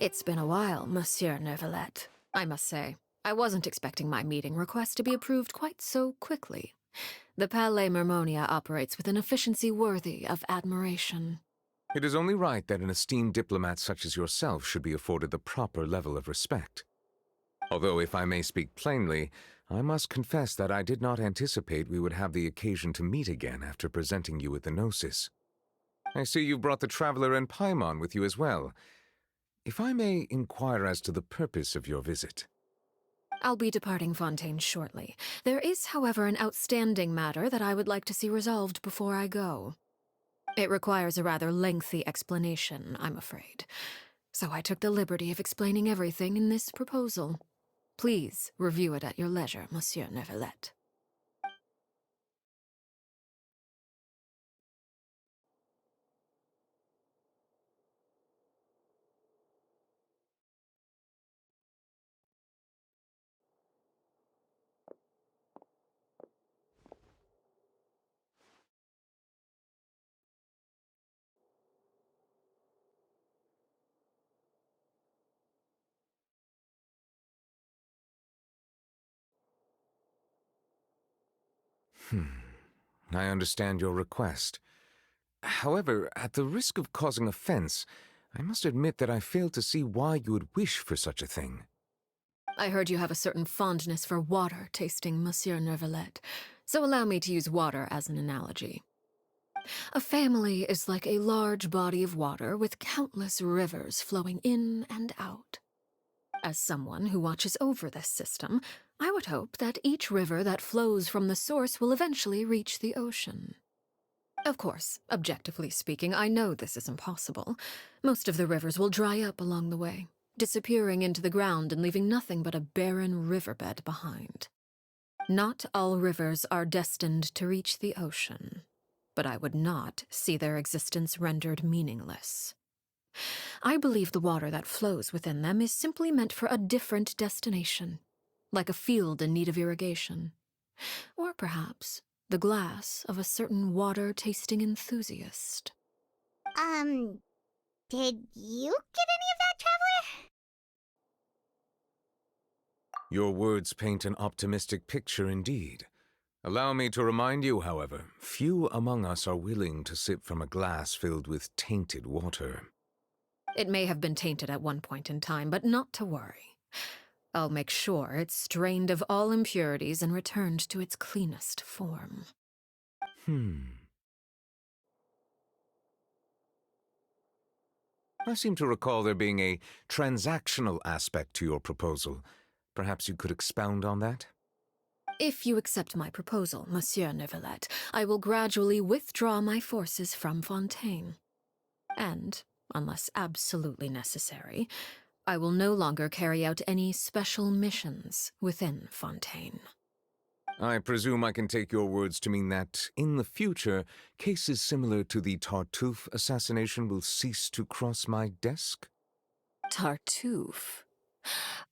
It's been a while, Monsieur Neuvillette. I must say, I wasn't expecting my meeting request to be approved quite so quickly. The Palais Mermonia operates with an efficiency worthy of admiration. It is only right that an esteemed diplomat such as yourself should be afforded the proper level of respect. Although, if I may speak plainly, I must confess that I did not anticipate we would have the occasion to meet again after presenting you with the Gnosis. I see you brought the Traveler and Paimon with you as well. If I may inquire as to the purpose of your visit. I'll be departing Fontaine shortly. There is, however, an outstanding matter that I would like to see resolved before I go. It requires a rather lengthy explanation, I'm afraid. So I took the liberty of explaining everything in this proposal. Please review it at your leisure, Monsieur Neuvillette. I understand your request. However, at the risk of causing offense, I must admit that I fail to see why you would wish for such a thing. I heard you have a certain fondness for water tasting, Monsieur Neuvillette, so allow me to use water as an analogy. A family is like a large body of water with countless rivers flowing in and out. As someone who watches over this system, I would hope that each river that flows from the source will eventually reach the ocean. Of course, objectively speaking, I know this is impossible. Most of the rivers will dry up along the way, disappearing into the ground and leaving nothing but a barren riverbed behind. Not all rivers are destined to reach the ocean, but I would not see their existence rendered meaningless. I believe the water that flows within them is simply meant for a different destination, like a field in need of irrigation. Or perhaps the glass of a certain water-tasting enthusiast. Did you get any of that, Traveler? Your words paint an optimistic picture indeed. Allow me to remind you, however, few among us are willing to sip from a glass filled with tainted water. It may have been tainted at one point in time, but not to worry. I'll make sure it's strained of all impurities and returned to its cleanest form. I seem to recall there being a transactional aspect to your proposal. Perhaps you could expound on that? If you accept my proposal, Monsieur Neuvillette, I will gradually withdraw my forces from Fontaine. And, unless absolutely necessary, I will no longer carry out any special missions within Fontaine. I presume I can take your words to mean that, in the future, cases similar to the Tartuffe assassination will cease to cross my desk? Tartuffe?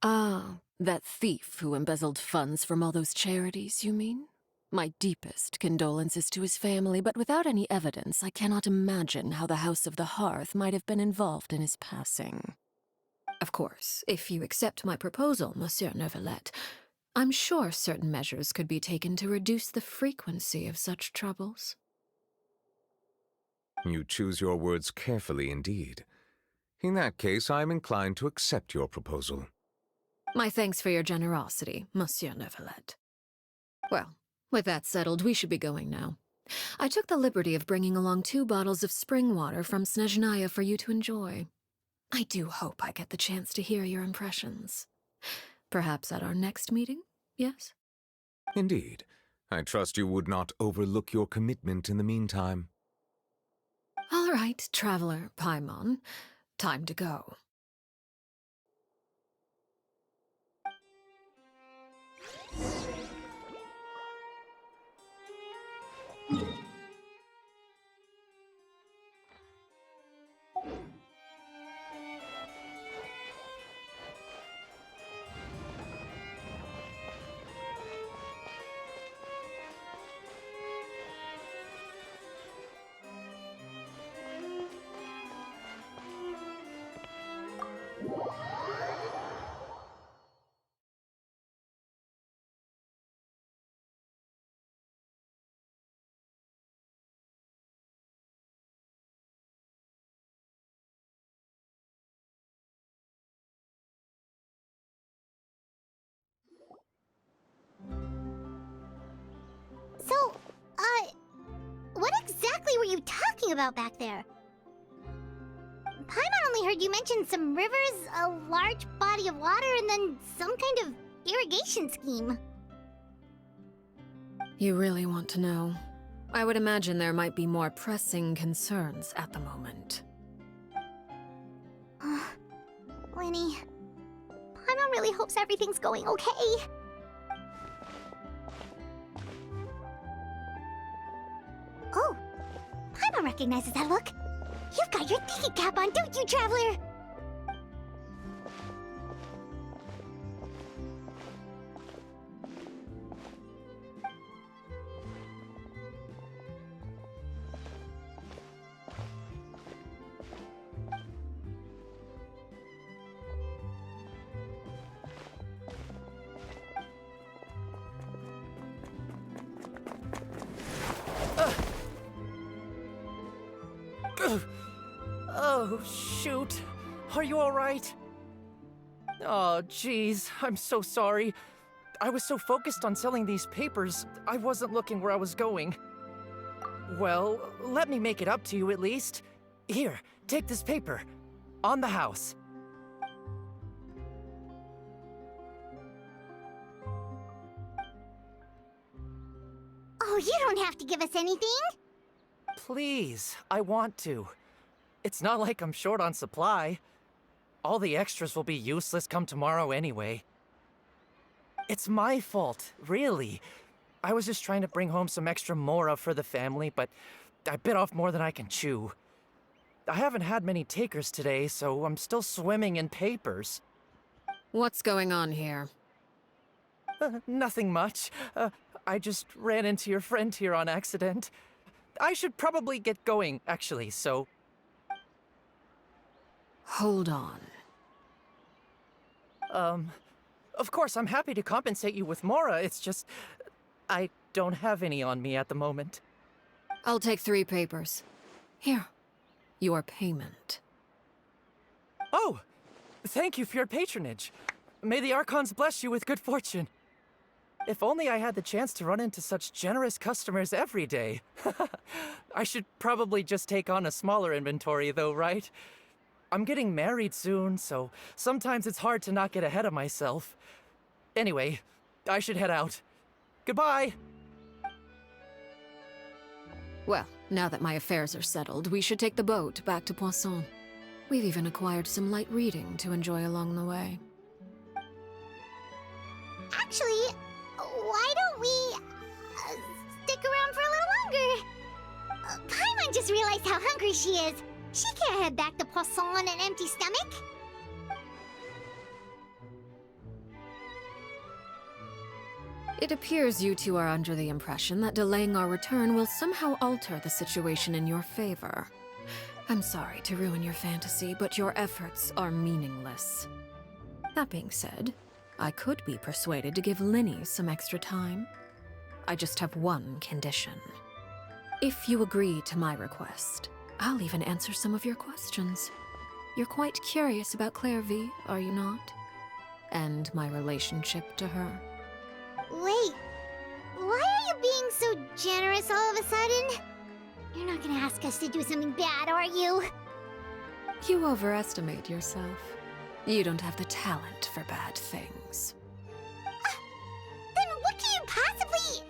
Ah, that thief who embezzled funds from all those charities, you mean? My deepest condolences to his family, but without any evidence, I cannot imagine how the House of the Hearth might have been involved in his passing. Of course, if you accept my proposal, Monsieur Neuvillette, I'm sure certain measures could be taken to reduce the frequency of such troubles. You choose your words carefully indeed. In that case, I am inclined to accept your proposal. My thanks for your generosity, Monsieur Neuvillette. Well, with that settled, we should be going now. I took the liberty of bringing along 2 bottles of spring water from Snezhnaya for you to enjoy. I do hope I get the chance to hear your impressions. Perhaps at our next meeting, yes? Indeed. I trust you would not overlook your commitment in the meantime. All right, Traveler Paimon. Time to go. talking about back there? Paimon only heard you mention some rivers, a large body of water, and then some kind of irrigation scheme. You really want to know? I would imagine there might be more pressing concerns at the moment. Winnie, Paimon really hopes everything's going okay. Oh, Paimon recognizes that look. You've got your thinking cap on, don't you, Traveler? Oh, shoot. Are you alright? Oh, jeez. I'm so sorry. I was so focused on selling these papers, I wasn't looking where I was going. Well, let me make it up to you at least. Here, take this paper. On the house. Oh, you don't have to give us anything. Please, I want to. It's not like I'm short on supply. All the extras will be useless come tomorrow anyway. It's my fault, really. I was just trying to bring home some extra mora for the family, but I bit off more than I can chew. I haven't had many takers today, so I'm still swimming in papers. What's going on here? Nothing much. I just ran into your friend here on accident. I should probably get going, actually, so... Hold on. Of course, I'm happy to compensate you with mora, it's just... I don't have any on me at the moment. I'll take 3 papers. Here. Your payment. Oh! Thank you for your patronage. May the Archons bless you with good fortune. If only I had the chance to run into such generous customers every day. I should probably just take on a smaller inventory though, right? I'm getting married soon, so sometimes it's hard to not get ahead of myself. Anyway, I should head out. Goodbye! Well, now that my affairs are settled, we should take the boat back to Poisson. We've even acquired some light reading to enjoy along the way. Actually, why don't we stick around for a little longer? Paimon just realized how hungry she is. She can't head back to Poisson on an empty stomach. It appears you two are under the impression that delaying our return will somehow alter the situation in your favor. I'm sorry to ruin your fantasy, but your efforts are meaningless. That being said, I could be persuaded to give Linny some extra time. I just have one condition. If you agree to my request, I'll even answer some of your questions. You're quite curious about Claire V, are you not? And my relationship to her. Wait, why are you being so generous all of a sudden? You're not gonna ask us to do something bad, are you? You overestimate yourself. You don't have the talent for bad things. Then what can you possibly...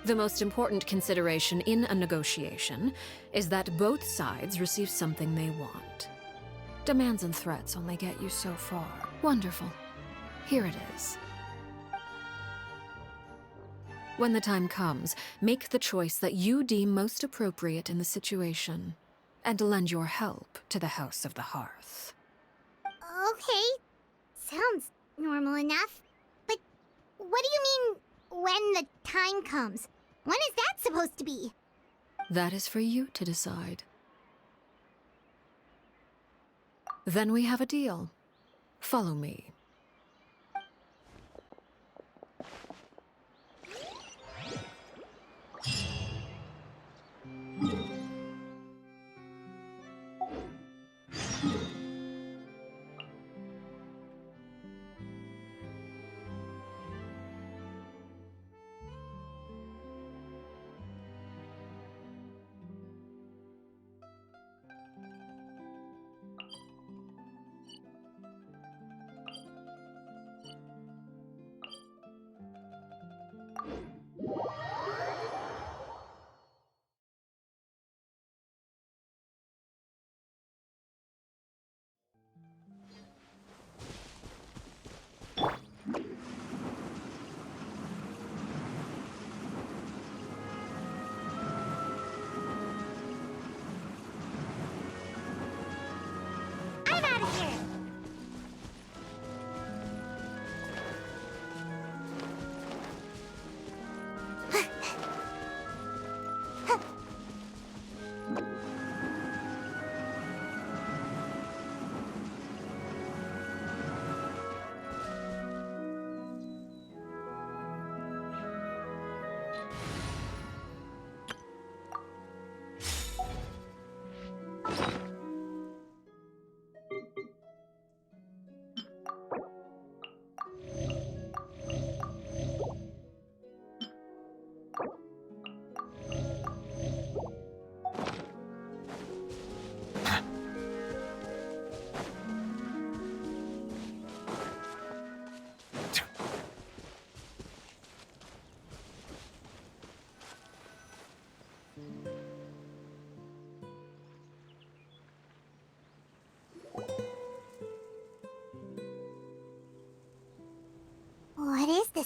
The most important consideration in a negotiation is that both sides receive something they want. Demands and threats only get you so far. Wonderful. Here it is. When the time comes, make the choice that you deem most appropriate in the situation, and lend your help to the House of the Hearth. Okay, sounds normal enough. But what do you mean, when the time comes? When is that supposed to be? That is for you to decide. Then we have a deal. Follow me.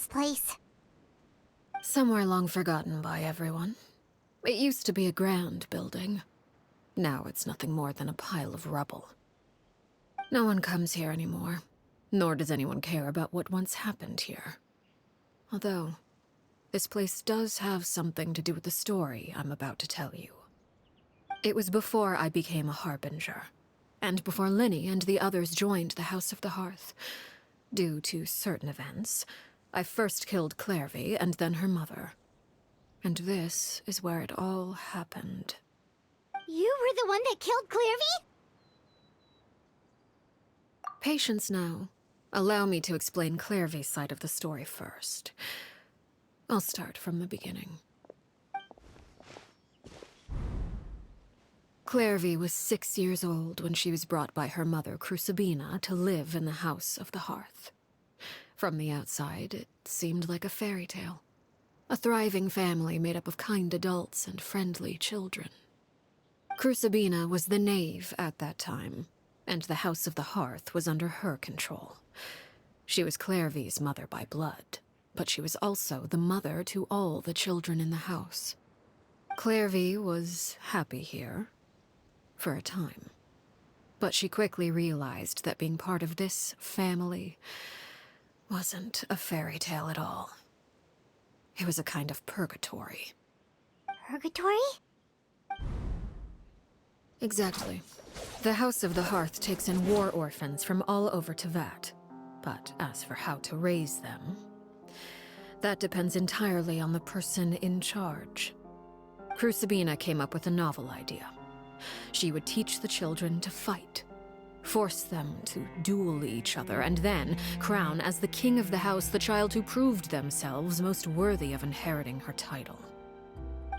this place? Somewhere long forgotten by everyone. It used to be a grand building. Now it's nothing more than a pile of rubble. No one comes here anymore, nor does anyone care about what once happened here. Although, this place does have something to do with the story I'm about to tell you. It was before I became a harbinger, and before Linny and the others joined the House of the Hearth. Due to certain events, I first killed Clairvy and then her mother. And this is where it all happened. You were the one that killed Clairvy? Patience now. Allow me to explain Clairvy's side of the story first. I'll start from the beginning. Clairvy was 6 years old when she was brought by her mother, Crucibina, to live in the House of the Hearth. From the outside, it seemed like a fairy tale. A thriving family made up of kind adults and friendly children. Crucibina was the knave at that time, and the House of the Hearth was under her control. She was Clairvy's mother by blood, but she was also the mother to all the children in the house. Clairvy was happy here, for a time. But she quickly realized that being part of this family wasn't a fairy tale at all. It was a kind of purgatory. Purgatory? Exactly. The House of the Hearth takes in war orphans from all over Tevat. But as for how to raise them, that depends entirely on the person in charge. Crucibina came up with a novel idea. She would teach the children to fight, force them to duel each other, and then crown as the king of the house the child who proved themselves most worthy of inheriting her title.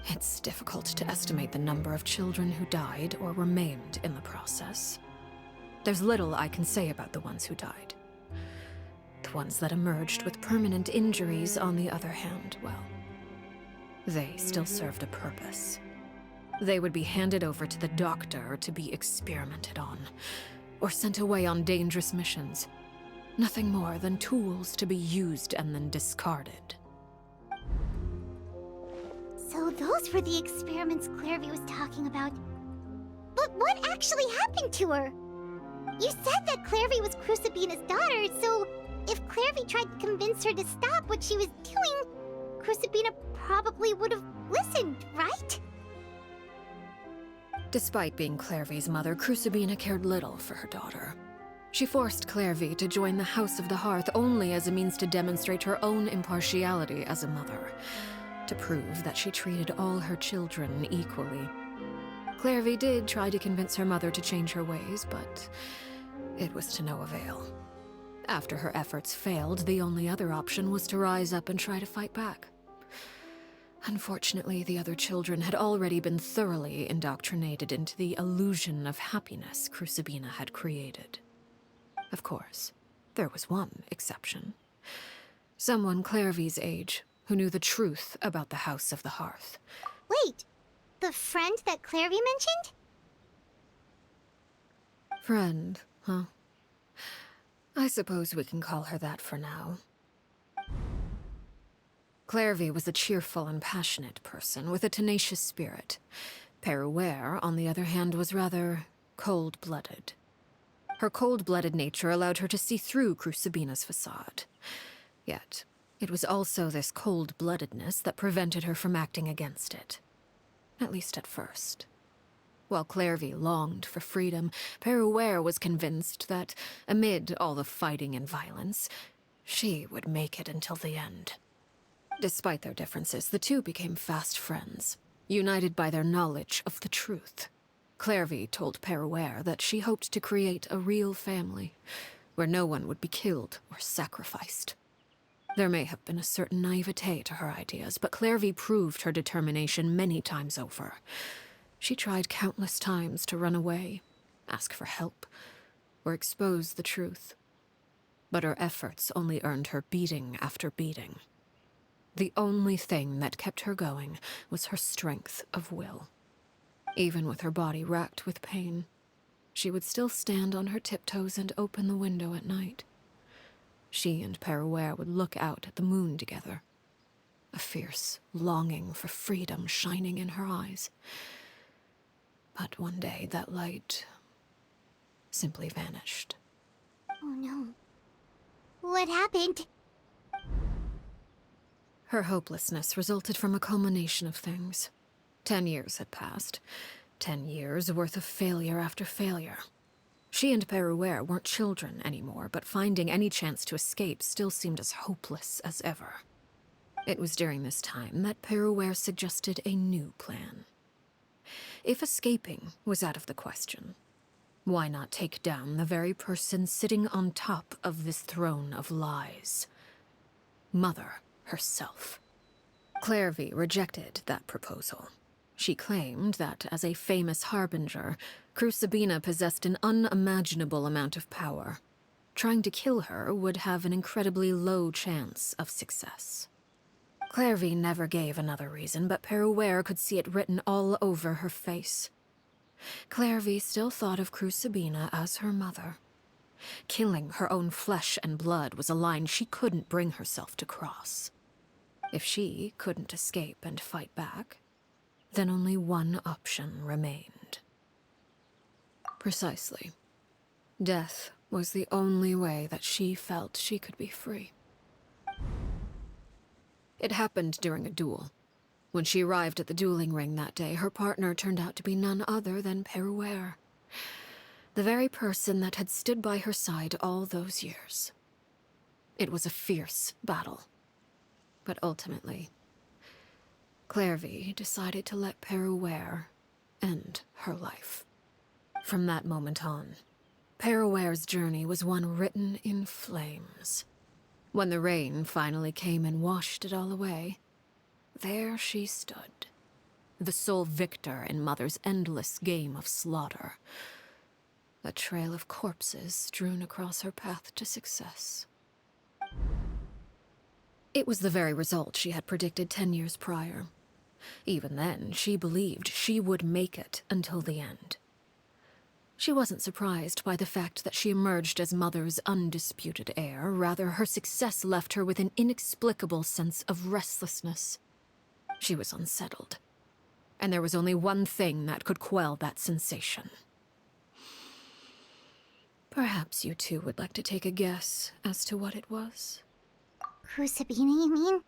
It's difficult to estimate the number of children who died or were maimed in the process. There's little I can say about the ones who died. The ones that emerged with permanent injuries, on the other hand, well, they still served a purpose. They would be handed over to the doctor to be experimented on, or sent away on dangerous missions. Nothing more than tools to be used and then discarded. So those were the experiments Clairvy was talking about. But what actually happened to her? You said that Clairvy was Crucibina's daughter, so if Clairvy tried to convince her to stop what she was doing, Crucibina probably would have listened, right? Despite being Clairvy's mother, Crucibina cared little for her daughter. She forced Clairvy to join the House of the Hearth only as a means to demonstrate her own impartiality as a mother, to prove that she treated all her children equally. Clairvy did try to convince her mother to change her ways, but it was to no avail. After her efforts failed, the only other option was to rise up and try to fight back. Unfortunately, the other children had already been thoroughly indoctrinated into the illusion of happiness Crucibina had created. Of course, there was one exception. Someone Clairvy's age, who knew the truth about the House of the Hearth. Wait, the friend that Clairvy mentioned? Friend, huh? I suppose we can call her that for now. Clairvy was a cheerful and passionate person with a tenacious spirit. Peruere, on the other hand, was rather cold-blooded. Her cold-blooded nature allowed her to see through Crucibina's facade. Yet, it was also this cold-bloodedness that prevented her from acting against it. At least at first. While Clairvy longed for freedom, Peruere was convinced that, amid all the fighting and violence, she would make it until the end. Despite their differences, the two became fast friends, united by their knowledge of the truth. Clairvy told Peruere that she hoped to create a real family, where no one would be killed or sacrificed. There may have been a certain naivete to her ideas, but Clairvy proved her determination many times over. She tried countless times to run away, ask for help, or expose the truth. But her efforts only earned her beating after beating. The only thing that kept her going was her strength of will. Even with her body racked with pain, she would still stand on her tiptoes and open the window at night. she and Perouer would look out at the moon together, a fierce longing for freedom shining in her eyes. But one day that light simply vanished. Oh no. What happened? Her hopelessness resulted from a culmination of things. 10 years had passed. 10 years worth of failure after failure. She and Perouer weren't children anymore, but finding any chance to escape still seemed as hopeless as ever. It was during this time that Perouer suggested a new plan. If escaping was out of the question, why not take down the very person sitting on top of this throne of lies? Mother herself. Clairvy rejected that proposal. She claimed that, as a famous harbinger, Crucibina possessed an unimaginable amount of power. Trying to kill her would have an incredibly low chance of success. Clairvy never gave another reason, but Perouer could see it written all over her face. Clairvy still thought of Crucibina as her mother. Killing her own flesh and blood was a line she couldn't bring herself to cross. If she couldn't escape and fight back, then only one option remained. Precisely. Death was the only way that she felt she could be free. It happened during a duel. When she arrived at the dueling ring that day, her partner turned out to be none other than Perouer, the very person that had stood by her side all those years. It was a fierce battle. But ultimately, Clairvy decided to let Perouer end her life. From that moment on, Perouer's journey was one written in flames. When the rain finally came and washed it all away, there she stood, the sole victor in Mother's endless game of slaughter, a trail of corpses strewn across her path to success. It was the very result she had predicted 10 years prior. Even then, she believed she would make it until the end. She wasn't surprised by the fact that she emerged as Mother's undisputed heir. Rather, her success left her with an inexplicable sense of restlessness. She was unsettled, and there was only one thing that could quell that sensation. Perhaps you two would like to take a guess as to what it was? Crucibina, you mean?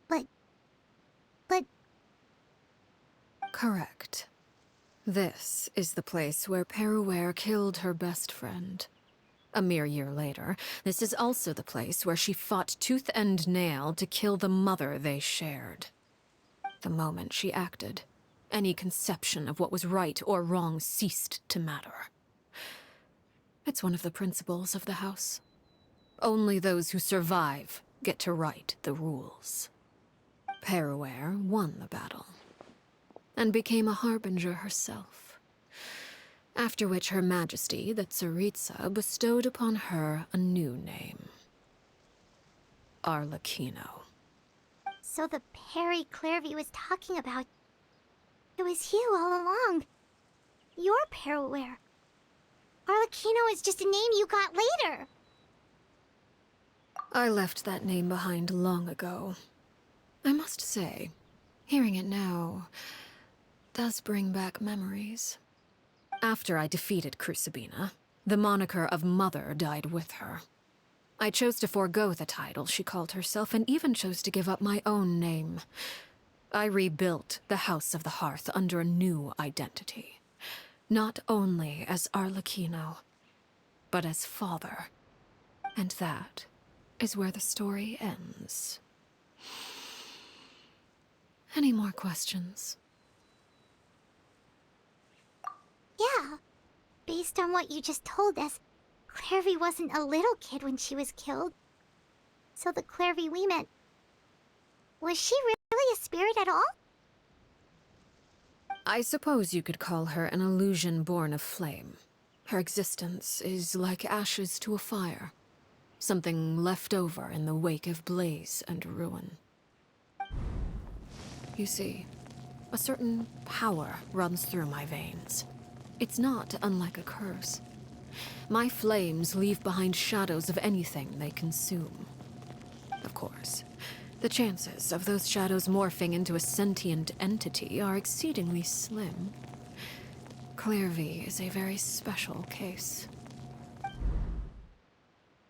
But... Correct. This is the place where Perouer killed her best friend. A mere year later, this is also the place where she fought tooth and nail to kill the mother they shared. The moment she acted, any conception of what was right or wrong ceased to matter. It's one of the principles of the house. Only those who survive get to write the rules. Perouer won the battle, and became a harbinger herself. After which Her Majesty, the Tsaritsa, bestowed upon her a new name. Arlecchino. So the Perry Clairvy was talking about... It was you all along. You're Perouer. Arlecchino is just a name you got later. I left that name behind long ago. I must say, hearing it now does bring back memories. After I defeated Crucibina, the moniker of Mother died with her. I chose to forego the title she called herself, and even chose to give up my own name. I rebuilt the House of the Hearth under a new identity. Not only as Arlecchino, but as father. And that is where the story ends. Any more questions? Yeah. Based on what you just told us, Clairvy wasn't a little kid when she was killed. So the Clairvy we met... Was she really a spirit at all? I suppose you could call her an illusion born of flame. Her existence is like ashes to a fire. Something left over in the wake of blaze and ruin. You see, a certain power runs through my veins. It's not unlike a curse. My flames leave behind shadows of anything they consume. Of course, the chances of those shadows morphing into a sentient entity are exceedingly slim. Clairvy is a very special case.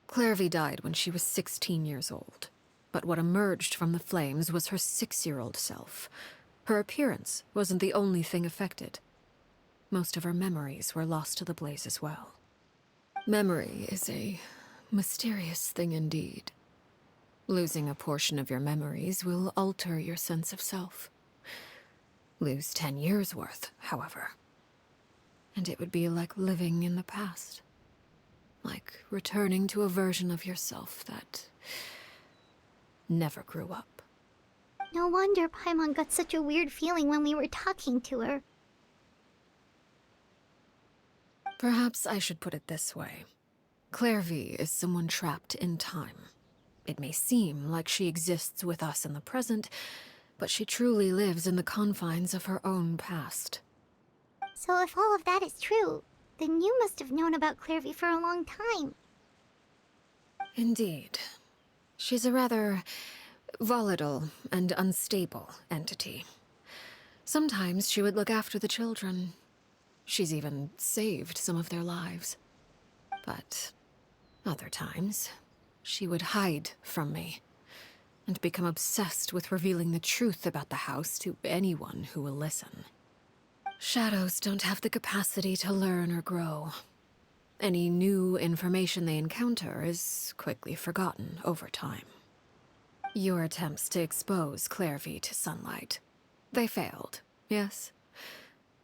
Clairvy died when she was 16 years old, but what emerged from the flames was her 6-year-old self. Her appearance wasn't the only thing affected. Most of her memories were lost to the blaze as well. Memory is a mysterious thing indeed. Losing a portion of your memories will alter your sense of self. Lose 10 years' worth, however, and it would be like living in the past. Like returning to a version of yourself that never grew up. No wonder Paimon got such a weird feeling when we were talking to her. Perhaps I should put it this way. Clairvy is someone trapped in time. It may seem like she exists with us in the present, but she truly lives in the confines of her own past. So if all of that is true, then you must have known about Clairvy for a long time. Indeed. She's a rather volatile and unstable entity. Sometimes she would look after the children. She's even saved some of their lives. But other times, she would hide from me and become obsessed with revealing the truth about the house to anyone who will listen. Shadows don't have the capacity to learn or grow. Any new information they encounter is quickly forgotten over time. Your attempts to expose Clairvy to sunlight, they failed, yes?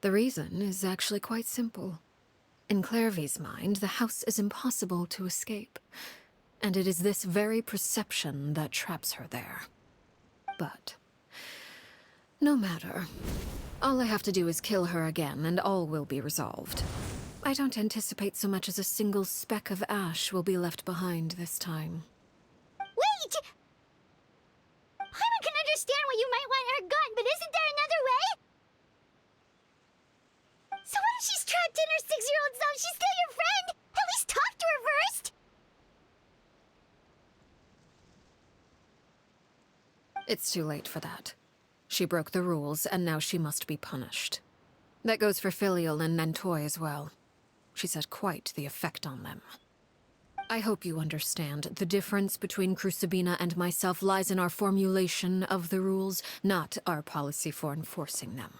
The reason is actually quite simple. In Clairvy's mind, the house is impossible to escape, and it is this very perception that traps her there. But no matter. All I have to do is kill her again, and all will be resolved. I don't anticipate so much as a single speck of ash will be left behind this time. Wait! Paimon can understand why you might want her gone, but isn't there another way? So what if she's trapped in her 6-year-old self? She's still your friend! At least talk to her first! It's too late for that. She broke the rules, and now she must be punished. That goes for Filial and Nantoy as well. She's had quite the effect on them. I hope you understand the difference between Crucibina and myself lies in our formulation of the rules, not our policy for enforcing them.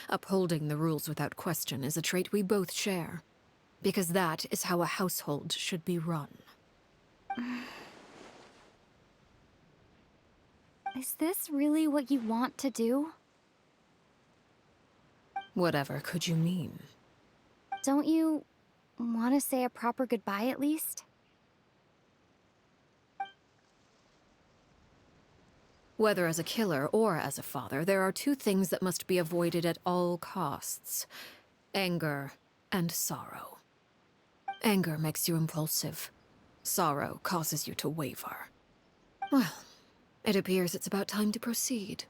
Upholding the rules without question is a trait we both share, because that is how a household should be run. Is this really what you want to do? Whatever could you mean? Don't you want to say a proper goodbye at least? Whether as a killer or as a father, there are two things that must be avoided at all costs: anger and sorrow. Anger makes you impulsive. Sorrow causes you to waver. Well, it appears it's about time to proceed.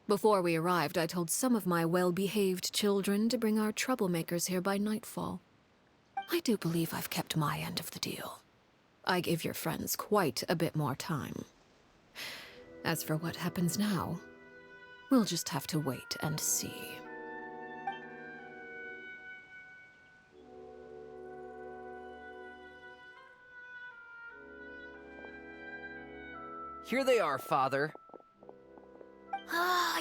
Before we arrived, I told some of my well-behaved children to bring our troublemakers here by nightfall. I do believe I've kept my end of the deal. I gave your friends quite a bit more time. As for what happens now, we'll just have to wait and see. Here they are, Father.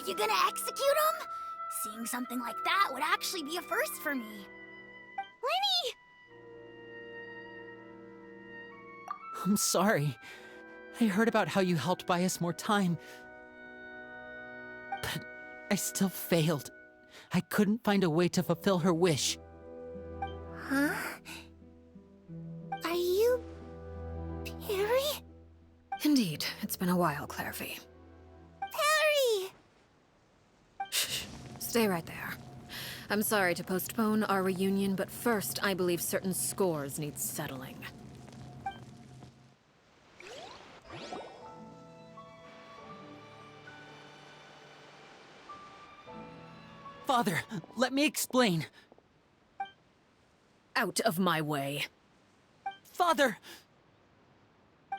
You gonna execute him? Seeing something like that would actually be a first for me. Lenny! I'm sorry. I heard about how you helped buy us more time. But I still failed. I couldn't find a way to fulfill her wish. Huh? Are you... Perry? Indeed, it's been a while, Clairvy. Perry! Shh, stay right there. I'm sorry to postpone our reunion, but first I believe certain scores need settling. Father, let me explain. out of my way. Father!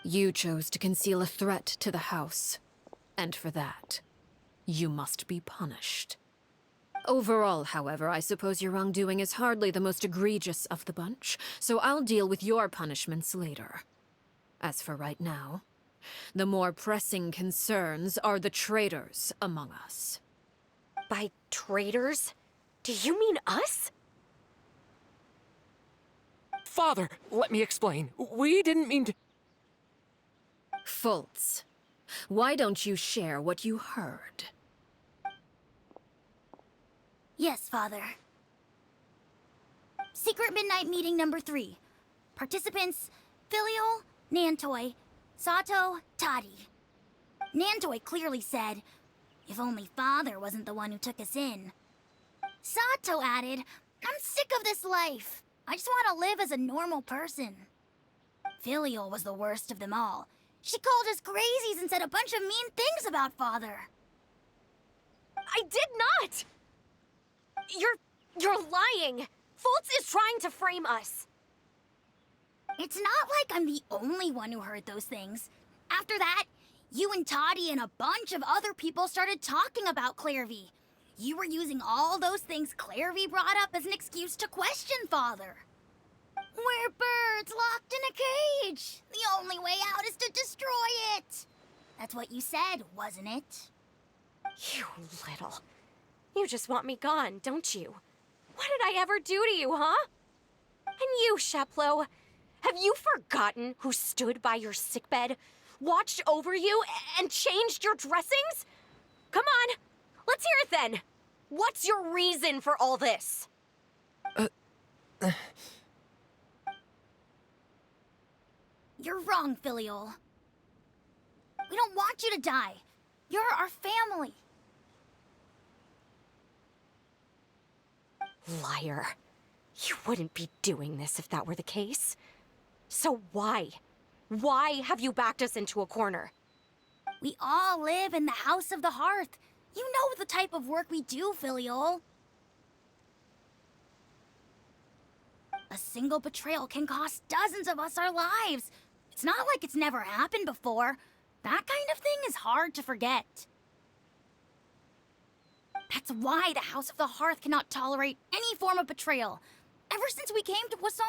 You chose to conceal a threat to the house, and for that, you must be punished. Overall, however, I suppose your wrongdoing is hardly the most egregious of the bunch, so I'll deal with your punishments later. As for right now, the more pressing concerns are the traitors among us. By traitors? Do you mean us? Father, let me explain. We didn't mean to... Fultz, why don't you share what you heard? Yes, Father. Secret midnight meeting number 3. Participants, Filial, Nantoy, Sato, Toddy. Nantoy clearly said, if only Father wasn't the one who took us in. Sato added, I'm sick of this life. I just want to live as a normal person. Filial was the worst of them all. She called us crazies and said a bunch of mean things about Father. I did not! You're lying! Fultz is trying to frame us. It's not like I'm the only one who heard those things. After that, you and Toddy and a bunch of other people started talking about Clairvy. You were using all those things Clairvy brought up as an excuse to question Father. We're birds locked in a cage. The only way out is to destroy it. That's what you said, wasn't it? You little... You just want me gone, don't you? What did I ever do to you, huh? And you, Sheplo, have you forgotten who stood by your sickbed, watched over you, and changed your dressings? Come on, let's hear it then. What's your reason for all this? You're wrong, Filial. We don't want you to die. You're our family. Liar. You wouldn't be doing this if that were the case. So why? Why have you backed us into a corner? We all live in the House of the Hearth. You know the type of work we do, Filial. A single betrayal can cost dozens of us our lives. It's not like it's never happened before. That kind of thing is hard to forget. That's why the House of the Hearth cannot tolerate any form of betrayal. Ever since we came to Poisson,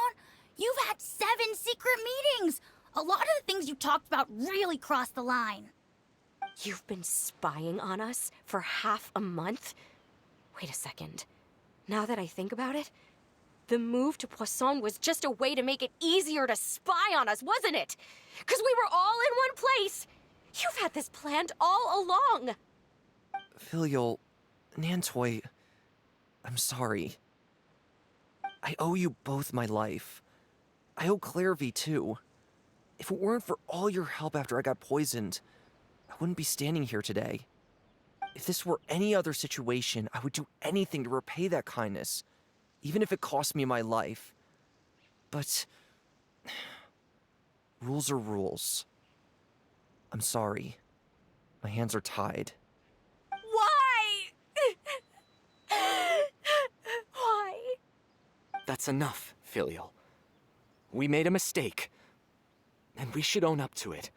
you've had 7 secret meetings. A lot of the things you talked about really crossed the line. You've been spying on us for half a month? Wait a second. Now that I think about it, the move to Poisson was just a way to make it easier to spy on us, wasn't it? Because we were all in one place. You've had this planned all along. Filial, Nantoy, I'm sorry. I owe you both my life. I owe Clairvy too. If it weren't for all your help after I got poisoned, I wouldn't be standing here today. If this were any other situation, I would do anything to repay that kindness, even if it cost me my life. But rules are rules. I'm sorry. My hands are tied. Why? That's enough, Filial. We made a mistake, and we should own up to it.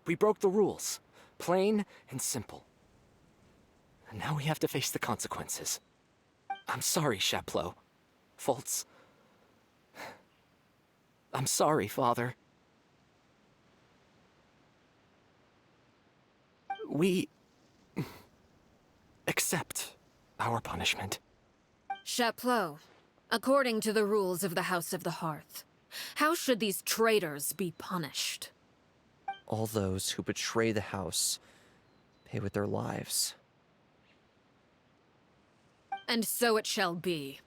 We broke the rules, plain and simple. And now we have to face the consequences. I'm sorry, Sheplo. Fultz. I'm sorry, Father. We accept our punishment. Chaplot, according to the rules of the House of the Hearth, how should these traitors be punished? All those who betray the house pay with their lives. And so it shall be.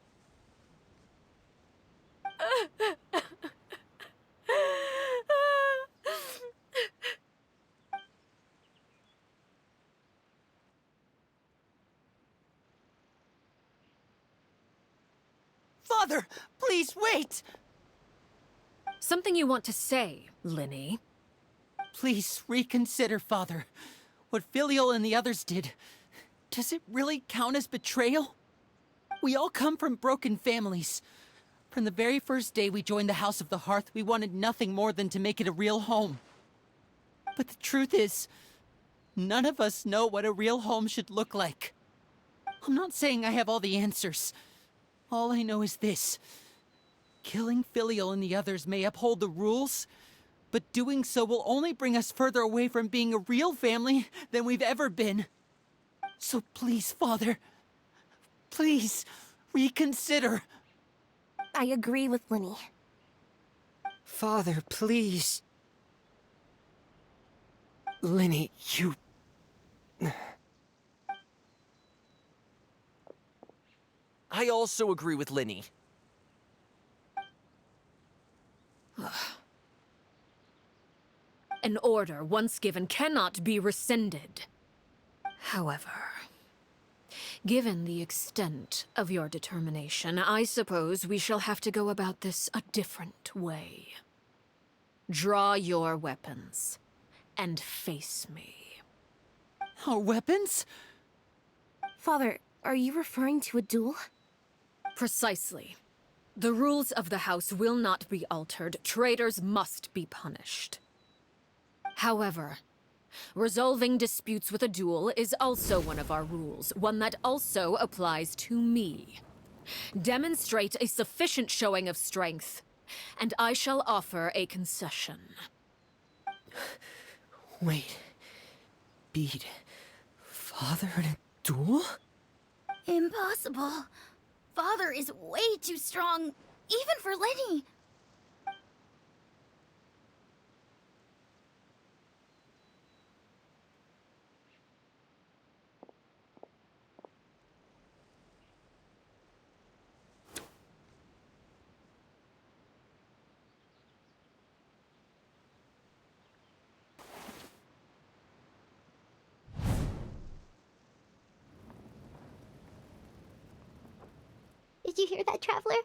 Father, please wait! Something you want to say, Linny? Please reconsider, Father. What Filial and the others did, does it really count as betrayal? We all come from broken families. From the very first day we joined the House of the Hearth, we wanted nothing more than to make it a real home. But the truth is, none of us know what a real home should look like. I'm not saying I have all the answers. All I know is this. Killing Filial and the others may uphold the rules, but doing so will only bring us further away from being a real family than we've ever been. So please, Father, please, reconsider. I agree with Linny. Father, please. Linny, you... I also agree with Linny. An order once given cannot be rescinded. However, given the extent of your determination, I suppose we shall have to go about this a different way. Draw your weapons and face me. Our weapons? Father, are you referring to a duel? Precisely. The rules of the house will not be altered. Traitors must be punished. However, resolving disputes with a duel is also one of our rules, one that also applies to me. Demonstrate a sufficient showing of strength, and I shall offer a concession. Wait. Beat Father in a duel? Impossible. Father is way too strong, even for Lenny. Did you hear that, Traveler?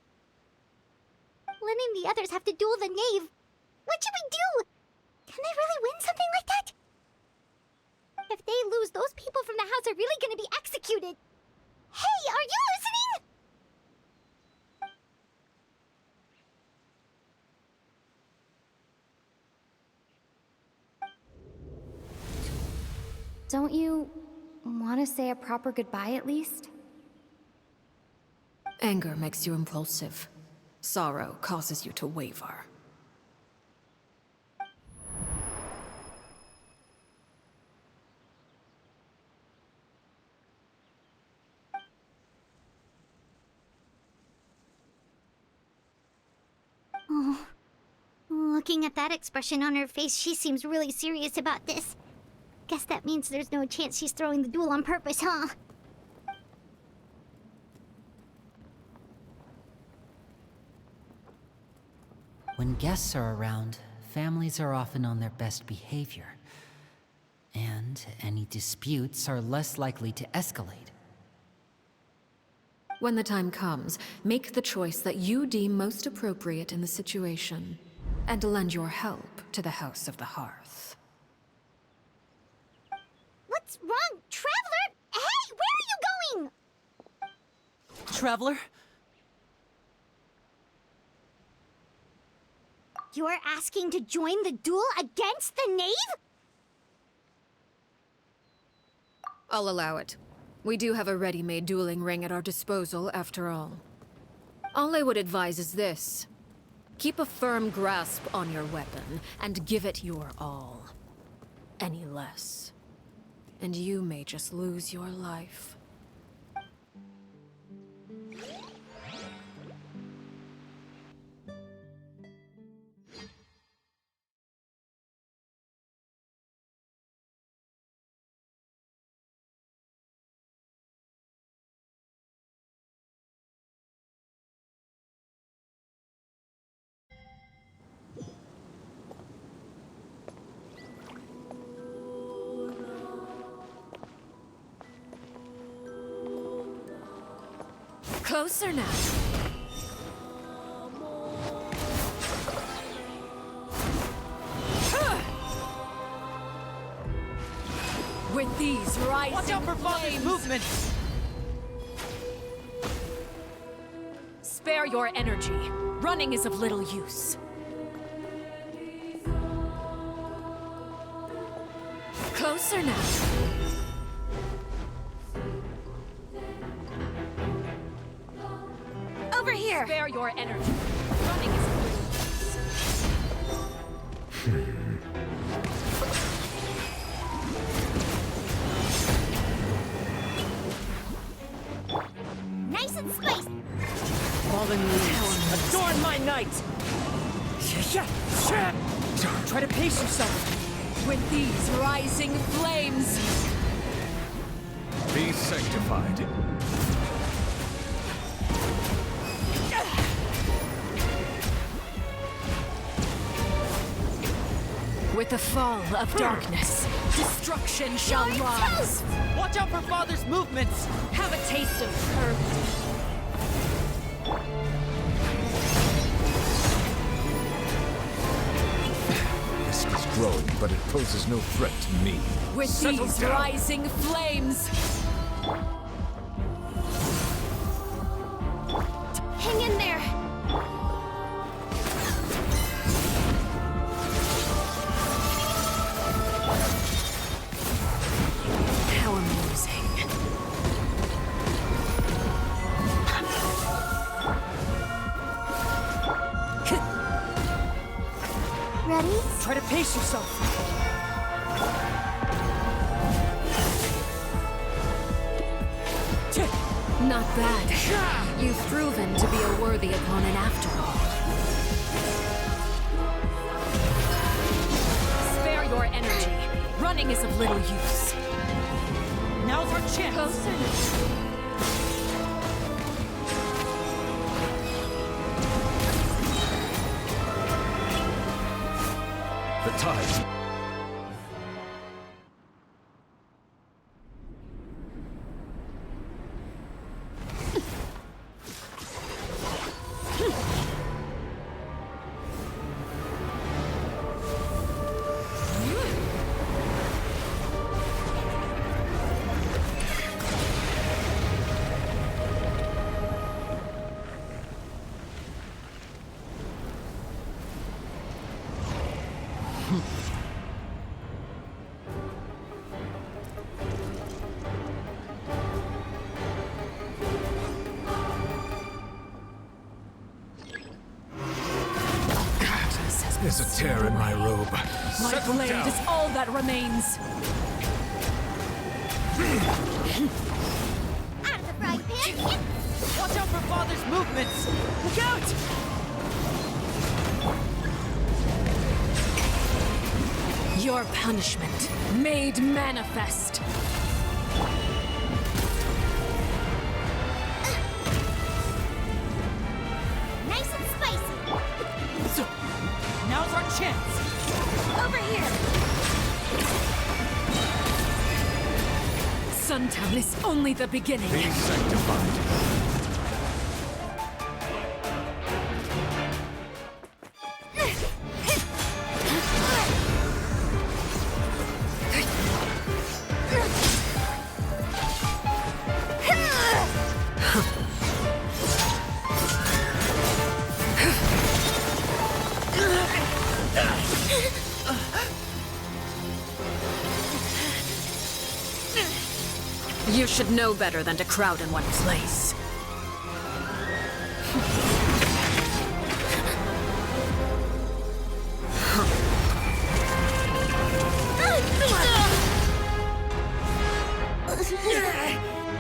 Lynn and the others have to duel the knave. What should we do? Can they really win something like that? If they lose, those people from the house are really gonna be executed. Hey, are you listening? Don't you want to say a proper goodbye at least? Anger makes you impulsive. Sorrow causes you to waver. Oh, looking at that expression on her face, she seems really serious about this. Guess that means there's no chance she's throwing the duel on purpose, huh? When guests are around, families are often on their best behavior. And any disputes are less likely to escalate. When the time comes, make the choice that you deem most appropriate in the situation, and lend your help to the House of the Hearth. What's wrong, Traveler? Hey, where are you going? Traveler? You're asking to join the duel against the knave? I'll allow it. We do have a ready-made dueling ring at our disposal, after all. All I would advise is this. Keep a firm grasp on your weapon, and give it your all. Any less, and you may just lose your life. Closer now. With these rising Watch out for Father's flames. movements! Spare your energy. Running is of little use. Closer now. Over here! Spare your energy. Running is of little use. Nice and spicy. Fallen leaves, adorn my night! Try to pace yourself. With these rising flames. Be sanctified. With the fall of darkness, destruction shall rise. Watch out for Father's movements! Have a taste of courage. Risk is growing, but it poses no threat to me. With Settle these down. rising flames. Hang in there! How amusing. Ready? Try to pace yourself. Not bad. You've proven to be a worthy opponent after all. Spare your energy. Running is of little use. Now's our chance! Closer. The tide. There's a tear in my robe. My blade is all that remains. Out of the frying pan. Watch out for Father's movements! Look out! Your punishment made manifest. Nice and spicy. Now's our chance! Over here! Suntown is only the beginning. Be sanctified. You should know better than to crowd in one place.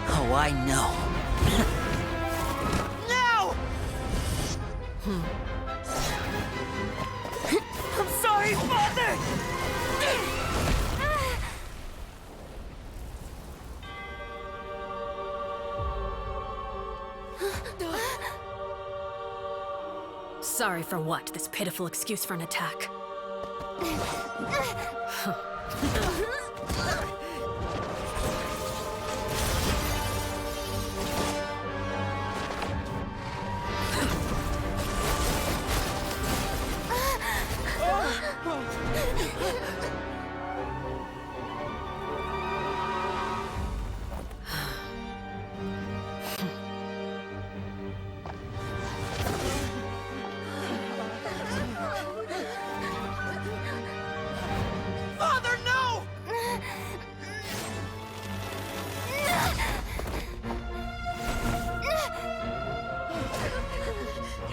Oh, I know. No! I'm sorry, Father! Sorry for what? This pitiful excuse for an attack.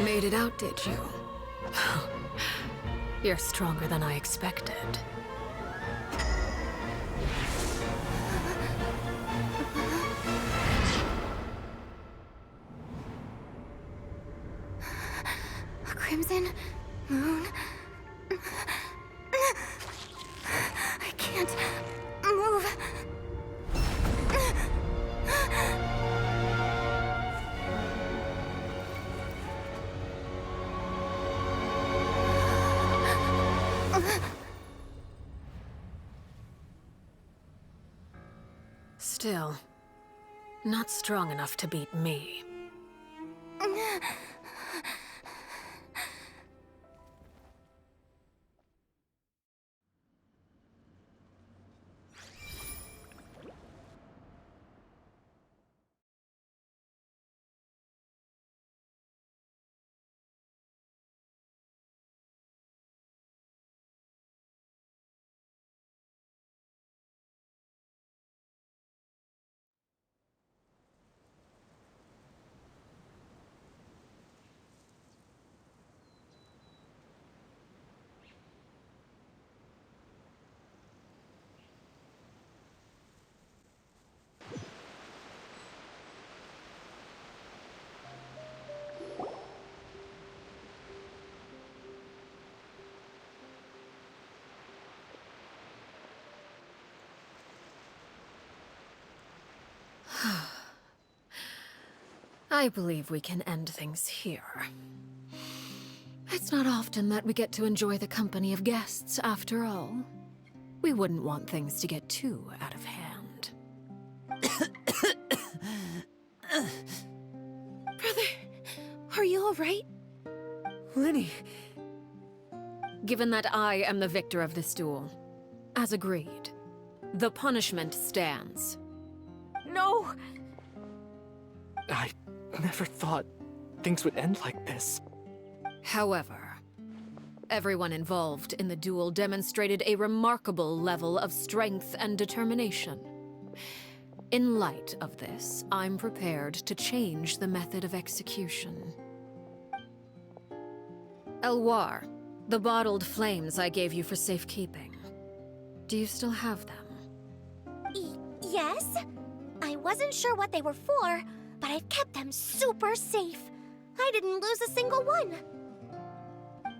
Made it out, did you? You're stronger than I expected. A crimson moon. I can't move. Still, not strong enough to beat me. I believe we can end things here. It's not often that we get to enjoy the company of guests, after all. We wouldn't want things to get too out of hand. Brother, are you alright? Linny, Given that I am the victor of this duel, as agreed, the punishment stands. No! I never thought things would end like this. However, everyone involved in the duel demonstrated a remarkable level of strength and determination. In light of this, I'm prepared to change the method of execution. Elwar, the bottled flames I gave you for safekeeping. Do you still have them? Yes? I wasn't sure what they were for, but I've kept them super safe. I didn't lose a single one.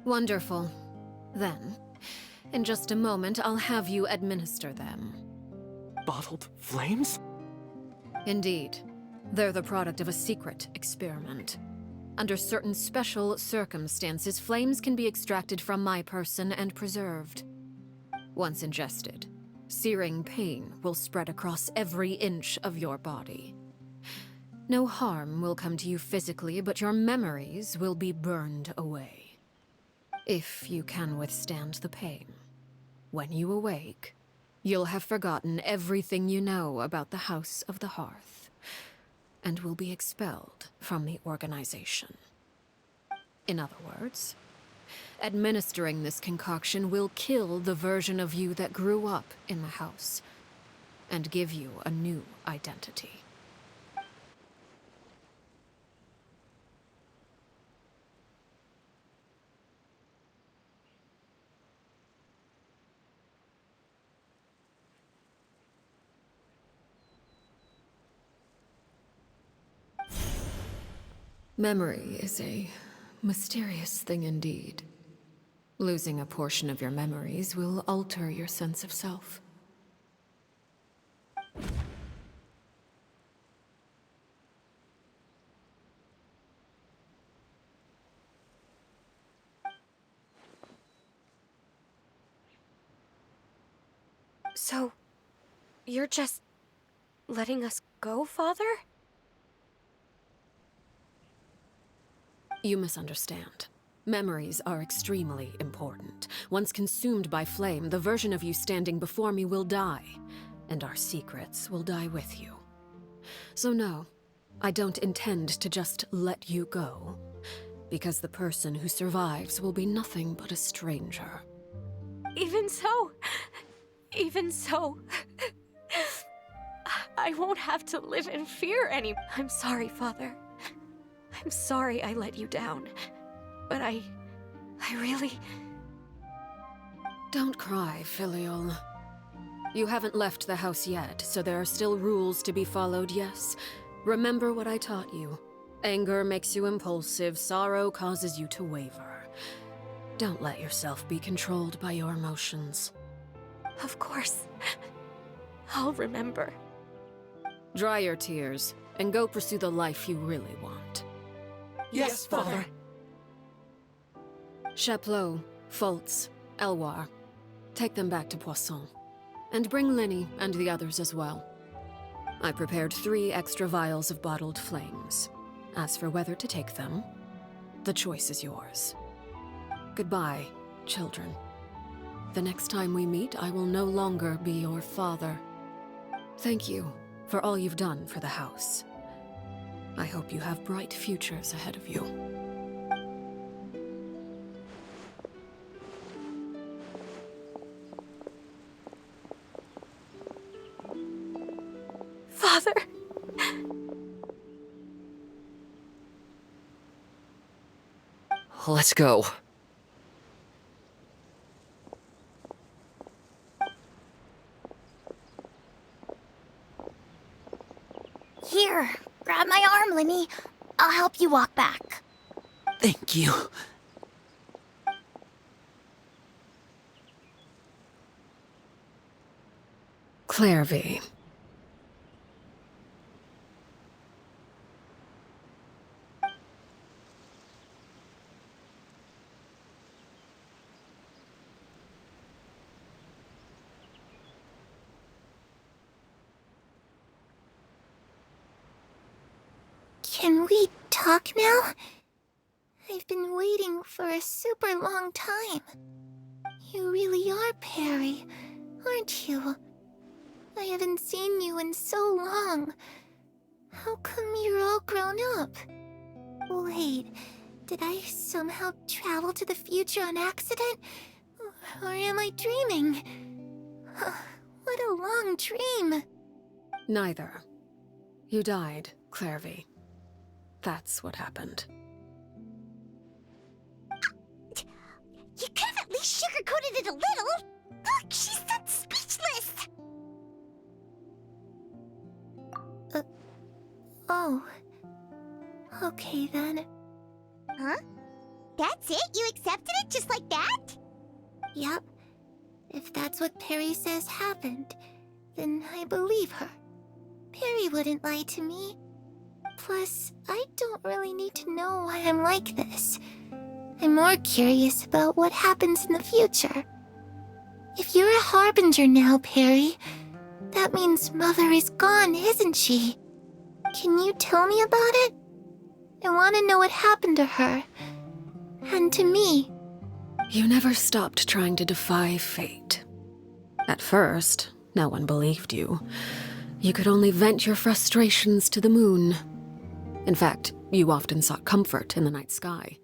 Wonderful. Then, in just a moment, I'll have you administer them. Bottled flames? Indeed. They're the product of a secret experiment. Under certain special circumstances, flames can be extracted from my person and preserved. Once ingested, searing pain will spread across every inch of your body. No harm will come to you physically, but your memories will be burned away. If you can withstand the pain. When you awake, you'll have forgotten everything you know about the House of the Hearth, and will be expelled from the organization. In other words, administering this concoction will kill the version of you that grew up in the house, and give you a new identity. Memory is a mysterious thing indeed. Losing a portion of your memories will alter your sense of self. So, you're just letting us go, Father? You misunderstand. Memories are extremely important. Once consumed by flame, the version of you standing before me will die, and our secrets will die with you. So no, I don't intend to just let you go, because the person who survives will be nothing but a stranger. Even so, I won't have to live in fear anymore. I'm sorry, Father. I'm sorry I let you down. But I really... Don't cry, Filial. You haven't left the house yet, so there are still rules to be followed, yes? Remember what I taught you. Anger makes you impulsive, sorrow causes you to waver. Don't let yourself be controlled by your emotions. Of course. I'll remember. Dry your tears, and go pursue the life you really want. Yes, Father. Chaplot, Foltz, Elwar. Take them back to Poisson. And bring Linny and the others as well. I prepared 3 extra vials of bottled flames. As for whether to take them, the choice is yours. Goodbye, children. The next time we meet, I will no longer be your father. Thank you for all you've done for the house. I hope you have bright futures ahead of you. Father! Let's go. Here, grab my arm, Linny. I'll help you walk back. Thank you. Clairvy. Can we talk now? I've been waiting for a super long time. You really are Perry, aren't you? I haven't seen you in so long. How come you're all grown up? Wait, did I somehow travel to the future on accident? Or am I dreaming? What a long dream. Neither. You died, Clairvy. That's what happened. You could have at least sugarcoated it a little. Look, she's that speechless. Oh. Okay then. Huh? That's it? You accepted it just like that? Yep. If that's what Perry says happened, then I believe her. Perry wouldn't lie to me. Plus, I don't really need to know why I'm like this. I'm more curious about what happens in the future. If you're a harbinger now, Perry, that means Mother is gone, isn't she? Can you tell me about it? I want to know what happened to her. And to me. You never stopped trying to defy fate. At first, no one believed you. You could only vent your frustrations to the moon. In fact, you often sought comfort in the night sky.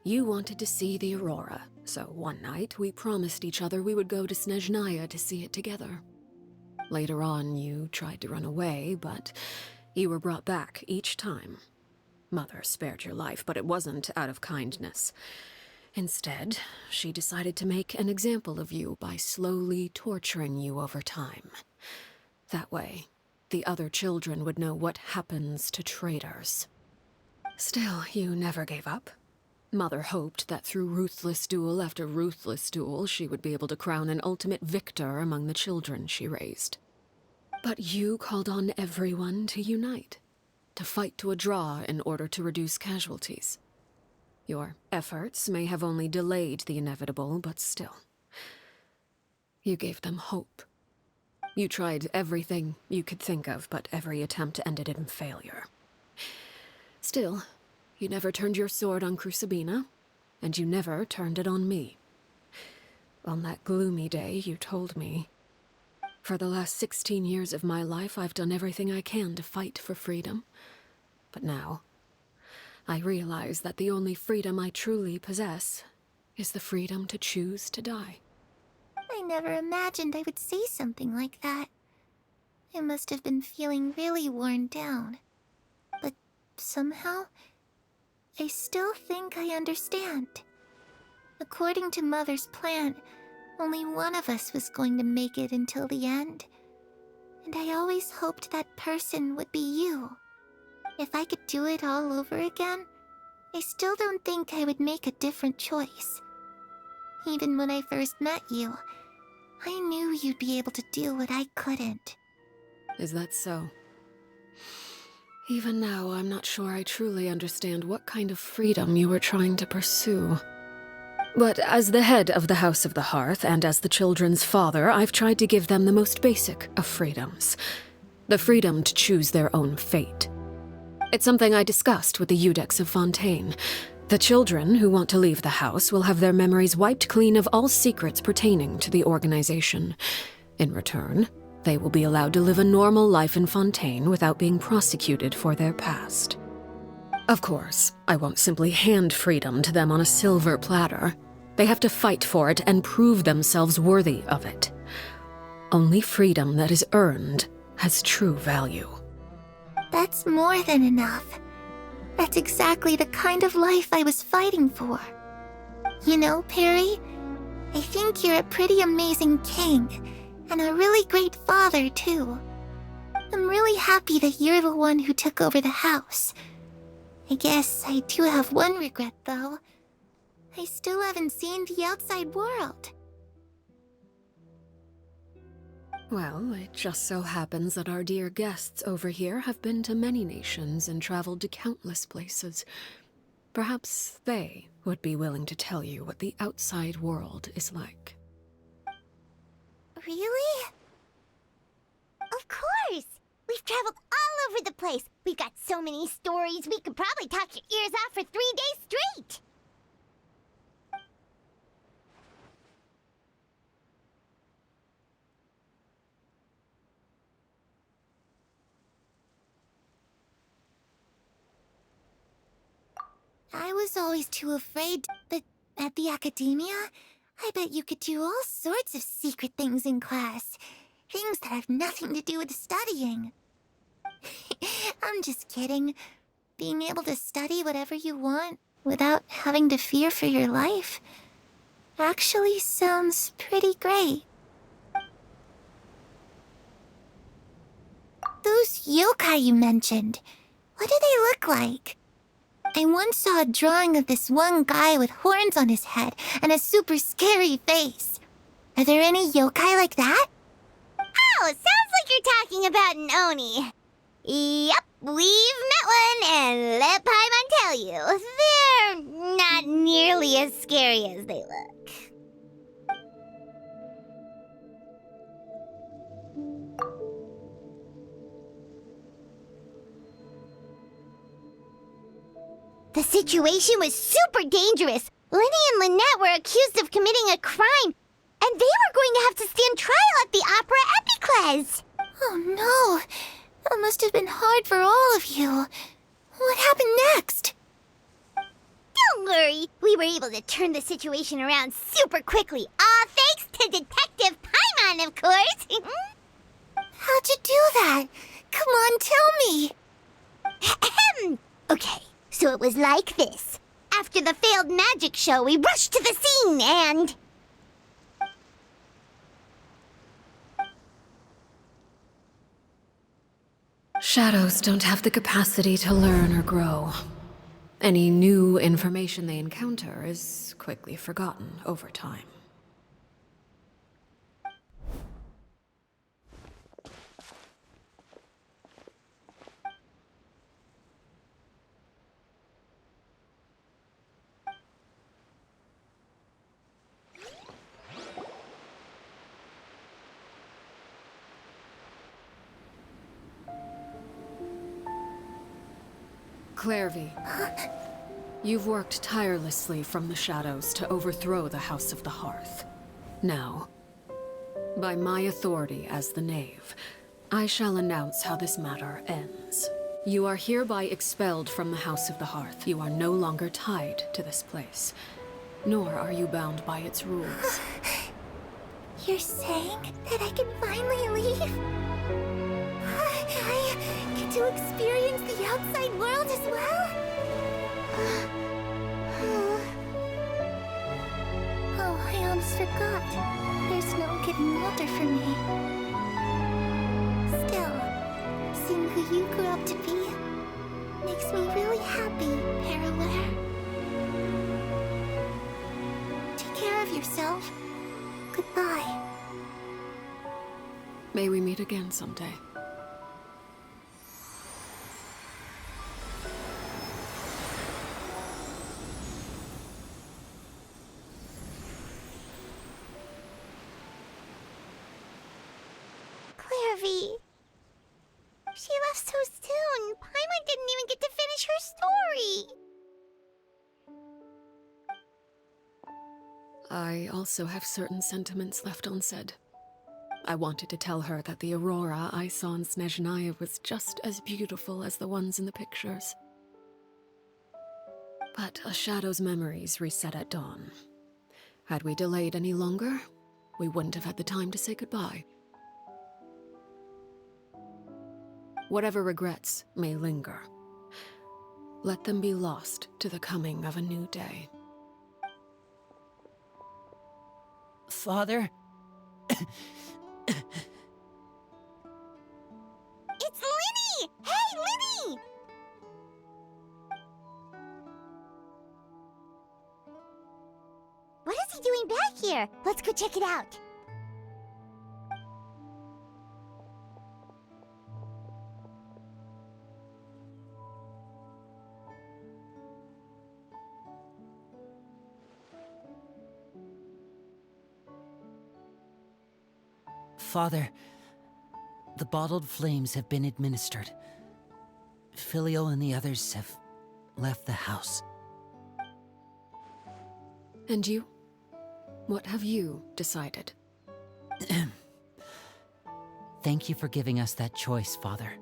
You wanted to see the aurora, so one night we promised each other we would go to Snezhnaya to see it together. Later on, you tried to run away, but you were brought back each time. Mother spared your life, but it wasn't out of kindness. Instead, she decided to make an example of you by slowly torturing you over time. That way, the other children would know what happens to traitors. Still, you never gave up. Mother hoped that through ruthless duel after ruthless duel, she would be able to crown an ultimate victor among the children she raised. But you called on everyone to unite, to fight to a draw in order to reduce casualties. Your efforts may have only delayed the inevitable, but still. You gave them hope. You tried everything you could think of, but every attempt ended in failure. Still, you never turned your sword on Crucibina, and you never turned it on me. On that gloomy day, you told me, "For the last 16 years of my life, I've done everything I can to fight for freedom. But now, I realize that the only freedom I truly possess is the freedom to choose to die." I never imagined I would say something like that. I must have been feeling really worn down. But somehow, I still think I understand. According to Mother's plan, only one of us was going to make it until the end. And I always hoped that person would be you. If I could do it all over again, I still don't think I would make a different choice. Even when I first met you, I knew you'd be able to do what I couldn't. Is that so? Even now, I'm not sure I truly understand what kind of freedom you were trying to pursue. But as the head of the House of the Hearth and as the children's father, I've tried to give them the most basic of freedoms. The freedom to choose their own fate. It's something I discussed with the Iudex of Fontaine. The children who want to leave the house will have their memories wiped clean of all secrets pertaining to the organization. In return, they will be allowed to live a normal life in Fontaine without being prosecuted for their past. Of course, I won't simply hand freedom to them on a silver platter. They have to fight for it and prove themselves worthy of it. Only freedom that is earned has true value. That's more than enough. That's exactly the kind of life I was fighting for. You know, Perry, I think you're a pretty amazing king, and a really great father, too. I'm really happy that you're the one who took over the house. I guess I do have one regret, though. I still haven't seen the outside world. Well, it just so happens that our dear guests over here have been to many nations and traveled to countless places. Perhaps they would be willing to tell you what the outside world is like. Really? Of course! We've traveled all over the place. We've got so many stories, we could probably talk your ears off for 3 days straight. I was always too afraid, but at the academia, I bet you could do all sorts of secret things in class. Things that have nothing to do with studying. I'm just kidding. Being able to study whatever you want without having to fear for your life actually sounds pretty great. Those yokai you mentioned, what do they look like? I once saw a drawing of this one guy with horns on his head and a super scary face. Are there any yokai like that? Oh, sounds like you're talking about an Oni. Yep, we've met one, and let Paimon tell you, they're not nearly as scary as they look. The situation was super dangerous. Lenny and Lynette were accused of committing a crime, and they were going to have to stand trial at the Opera Epicles. Oh no, that must have been hard for all of you. What happened next? Don't worry, we were able to turn the situation around super quickly, all thanks to Detective Paimon, of course. How'd you do that? Come on, tell me. Okay. So it was like this. After the failed magic show, we rushed to the scene and... Shadows don't have the capacity to learn or grow. Any new information they encounter is quickly forgotten over time. Clairvy, you've worked tirelessly from the shadows to overthrow the House of the Hearth. Now, by my authority as the Knave, I shall announce how this matter ends. You are hereby expelled from the House of the Hearth. You are no longer tied to this place, nor are you bound by its rules. You're saying that I can finally leave? I get to experience the outside world as well? Oh, I almost forgot. There's no getting water for me. Still, seeing who you grew up to be makes me really happy, Parallel. Take care of yourself. Goodbye. May we meet again someday. Clairvy. She left so soon. Paimon didn't even get to finish her story. I also have certain sentiments left unsaid. I wanted to tell her that the aurora I saw in Snezhnaya was just as beautiful as the ones in the pictures. But a shadow's memories reset at dawn. Had we delayed any longer, we wouldn't have had the time to say goodbye. Whatever regrets may linger, let them be lost to the coming of a new day. Father? It's Linny! Hey, Linny! What is he doing back here? Let's go check it out. Father, the bottled flames have been administered. Filio and the others have left the house. And you? What have you decided? Thank you for giving us that choice, Father.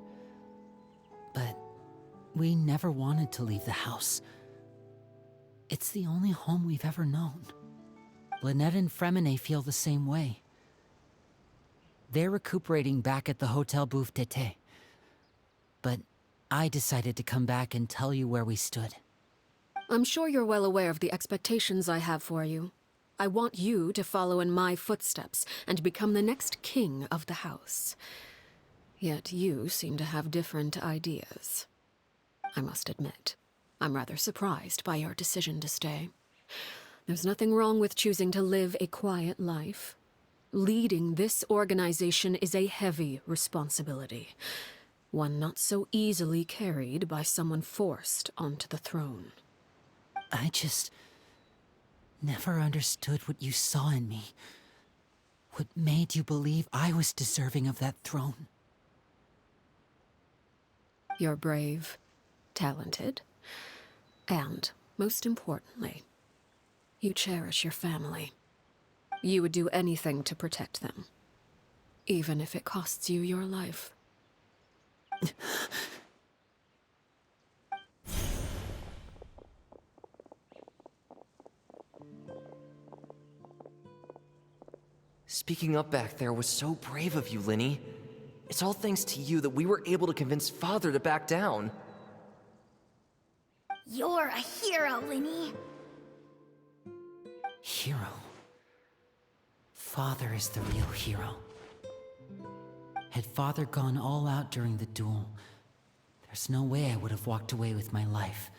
But we never wanted to leave the house. It's the only home we've ever known. Lynette and Fremine feel the same way. They're recuperating back at the Hotel Bouffe d'été. But I decided to come back and tell you where we stood. I'm sure you're well aware of the expectations I have for you. I want you to follow in my footsteps and become the next king of the house. Yet you seem to have different ideas. I must admit, I'm rather surprised by your decision to stay. There's nothing wrong with choosing to live a quiet life. Leading this organization is a heavy responsibility, one not so easily carried by someone forced onto the throne. I just never understood what you saw in me. What made you believe I was deserving of that throne? You're brave, talented, and, most importantly, you cherish your family. You would do anything to protect them, even if it costs you your life. Speaking up back there was so brave of you, Linny. It's all thanks to you that we were able to convince Father to back down. You're a hero, Linny. Hero. Father is the real hero. Had Father gone all out during the duel, there's no way I would have walked away with my life.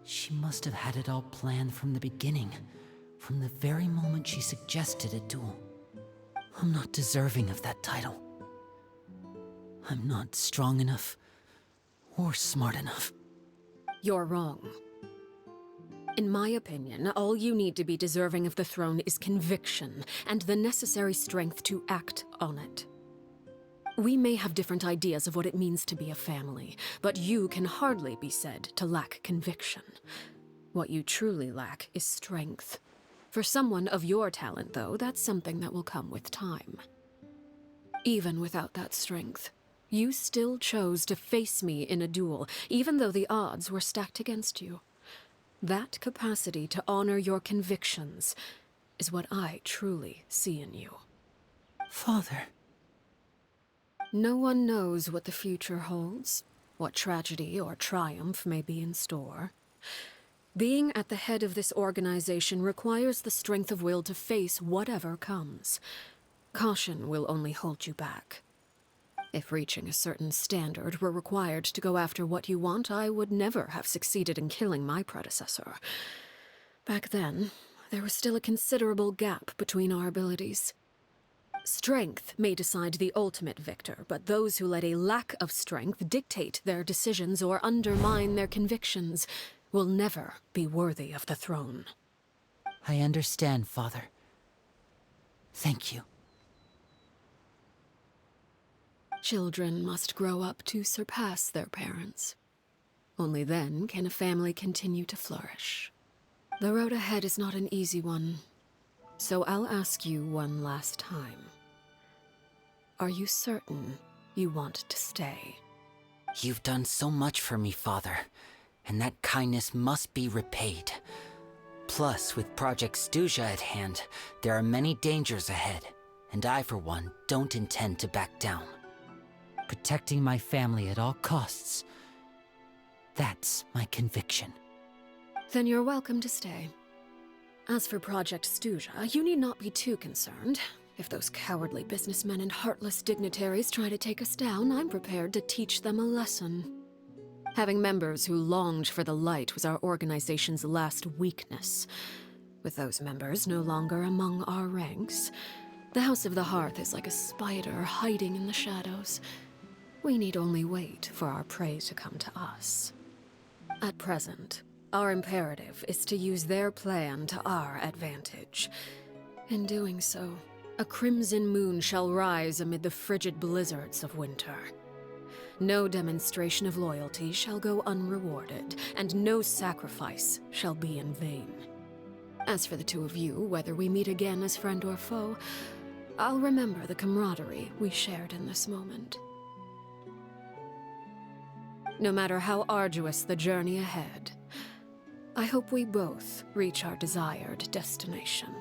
She must have had it all planned from the beginning, from the very moment she suggested a duel. I'm not deserving of that title. I'm not strong enough or smart enough. You're wrong. In my opinion, all you need to be deserving of the throne is conviction and the necessary strength to act on it. We may have different ideas of what it means to be a family, but you can hardly be said to lack conviction. What you truly lack is strength. For someone of your talent, though, that's something that will come with time. Even without that strength, you still chose to face me in a duel, even though the odds were stacked against you. That capacity to honor your convictions is what I truly see in you. Father. No one knows what the future holds, what tragedy or triumph may be in store. Being at the head of this organization requires the strength of will to face whatever comes. Caution will only hold you back. If reaching a certain standard were required to go after what you want, I would never have succeeded in killing my predecessor. Back then, there was still a considerable gap between our abilities. Strength may decide the ultimate victor, but those who let a lack of strength dictate their decisions or undermine their convictions will never be worthy of the throne. I understand, Father. Thank you. Children must grow up to surpass their parents. Only then can a family continue to flourish. The road ahead is not an easy one, so I'll ask you one last time. Are you certain you want to stay? You've done so much for me, Father, and that kindness must be repaid. Plus, with Project Stuja at hand, there are many dangers ahead, and I, for one, don't intend to back down. Protecting my family at all costs, that's my conviction. Then you're welcome to stay. As for Project Stuja, you need not be too concerned. If those cowardly businessmen and heartless dignitaries try to take us down, I'm prepared to teach them a lesson. Having members who longed for the light was our organization's last weakness. With those members no longer among our ranks, the House of the Hearth is like a spider hiding in the shadows. We need only wait for our prey to come to us. At present, our imperative is to use their plan to our advantage. In doing so, a crimson moon shall rise amid the frigid blizzards of winter. No demonstration of loyalty shall go unrewarded, and no sacrifice shall be in vain. As for the two of you, whether we meet again as friend or foe, I'll remember the camaraderie we shared in this moment. No matter how arduous the journey ahead, I hope we both reach our desired destination.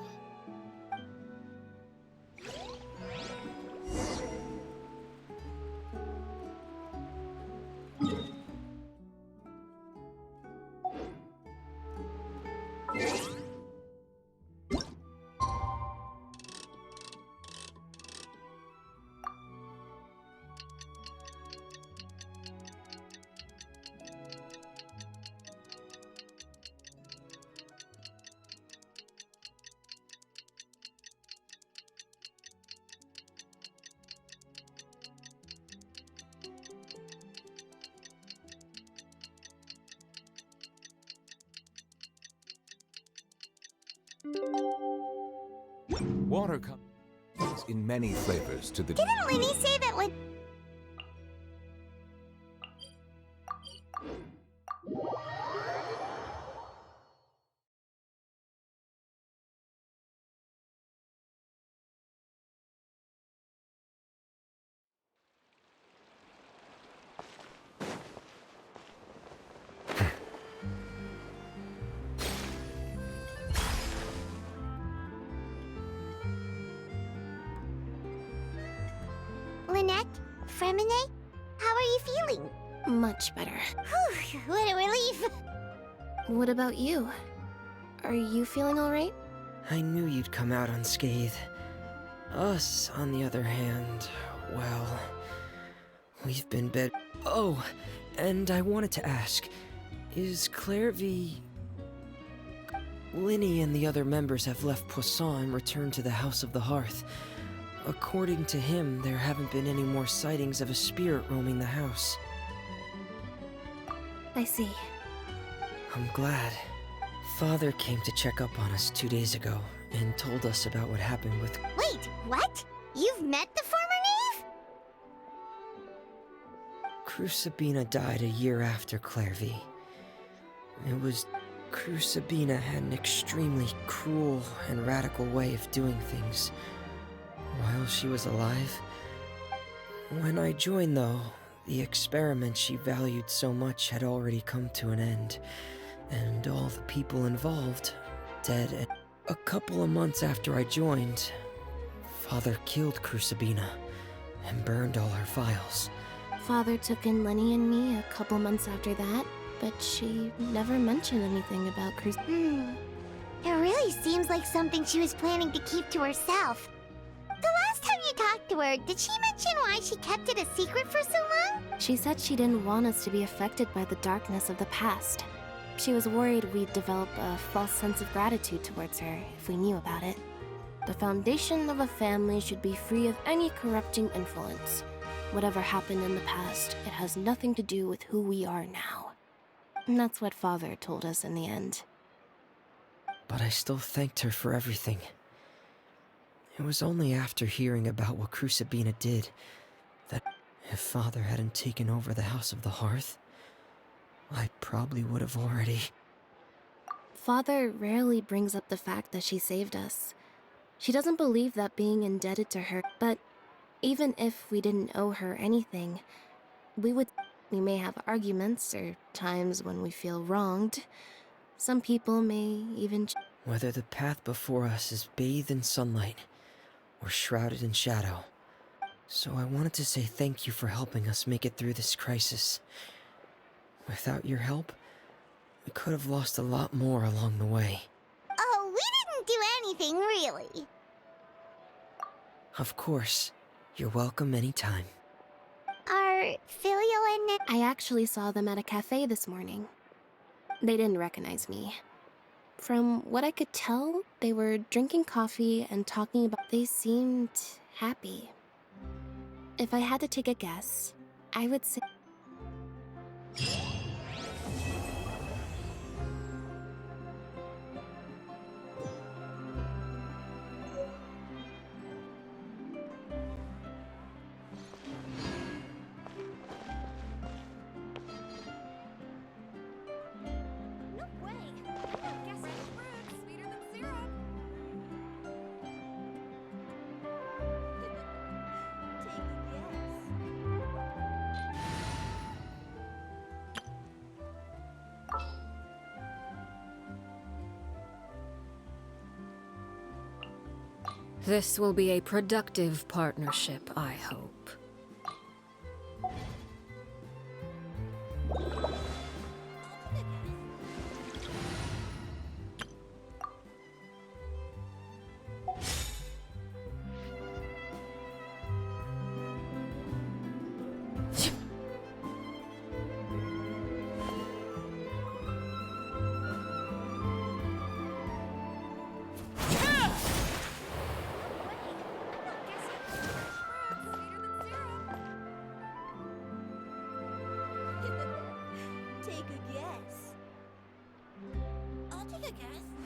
Water comes in many flavors to the... Didn't Linny say that Lynette? Fremine? How are you feeling? Much better. Whew, what a relief! What about you? Are you feeling alright? I knew you'd come out unscathed. Us, on the other hand, well, we've been bed. Oh, and I wanted to ask, is Claire V... Linny and the other members have left Poisson and returned to the House of the Hearth. According to him, there haven't been any more sightings of a spirit roaming the house. I see. I'm glad. Father came to check up on us 2 days ago and told us about what happened with... Wait, what? You've met the former knave? Crucibina died a year after Claire V. It was... Crucibina had an extremely cruel and radical way of doing things while she was alive. When I joined, though, the experiment she valued so much had already come to an end, and all the people involved dead. And a couple of months after I joined, Father killed Crucibina and burned all her files. Father took in Lenny and me a couple months after that. but she never mentioned anything about It really seems like something she was planning to keep to herself. The last time you talked to her, did she mention why she kept it a secret for so long? She said she didn't want us to be affected by the darkness of the past. She was worried we'd develop a false sense of gratitude towards her if we knew about it. The foundation of a family should be free of any corrupting influence. Whatever happened in the past, it has nothing to do with who we are now. And that's what Father told us in the end. But I still thanked her for everything. It was only after hearing about what Crucibina did that if Father hadn't taken over the House of the Hearth, I probably would have already... Father rarely brings up the fact that she saved us. She doesn't believe that being indebted to her, but even if we didn't owe her anything, we may have arguments or times when we feel wronged. Some people may even... Whether the path before us is bathed in sunlight or shrouded in shadow. So I wanted to say thank you for helping us make it through this crisis. Without your help, we could have lost a lot more along the way. Oh, we didn't do anything, really. Of course. You're welcome anytime. Are Filial and... I actually saw them at a cafe this morning. They didn't recognize me. From what I could tell, they were drinking coffee and talking about... They seemed happy. If I had to take a guess, I would say... This will be a productive partnership, I hope. Take a guess. I'll take a guess.